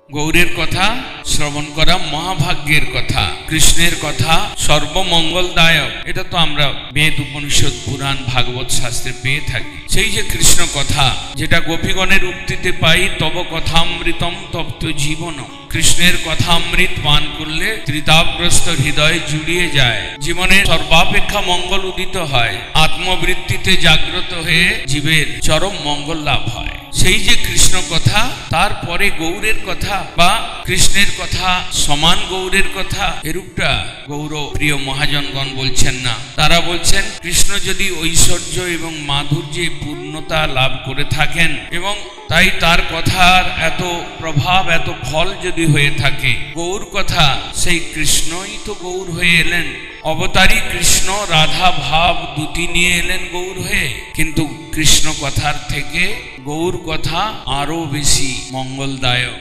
গৌরের কথা শ্রবণ করা মহাভাগ্যের কথা, কৃষ্ণের কথা সর্বমঙ্গলদায়ক। এটা তো আমরা বেদ, উপনিষদ, পুরাণ, ভাগবত শাস্ত্রে পেয়ে থাকি। সেই যে কৃষ্ণ কথা, যেটা গোপীগণের উক্তিতে পাই, তব কথামৃতম তপ্ত জীবন। কৃষ্ণের কথা অমৃত পান করলে ত্রিতাপগ্রস্ত হৃদয় জুড়িয়ে যায়, জীবনে সর্বাপেক্ষা মঙ্গল উদিত হয়, আত্মবৃত্তিতে জাগ্রত হয়ে জীবের চরম মঙ্গল লাভ হয়। সেই যে কৃষ্ণ কথা, তারপরে গৌরের কথা বা কৃষ্ণের কথা সমান গৌরের কথা, এরূপটা গৌর প্রিয় মহাজনগণ বলছেন না। তারা বলছেন কৃষ্ণ যদি ঐশ্বর্য এবং মাধুর্যে পূর্ণতা লাভ করে থাকেন এবং তাই তার কথার এত প্রভাব, এত ফল যদি হয়ে থাকে, গৌর কথা, সেই কৃষ্ণই তো গৌর হয়ে এলেন। অবতারী কৃষ্ণ রাধা ভাব দুটি নিয়ে এলেন গৌর হয়ে, কিন্তু কৃষ্ণ কথার থেকে গৌর কথা আরো বেশি মঙ্গলদায়ক।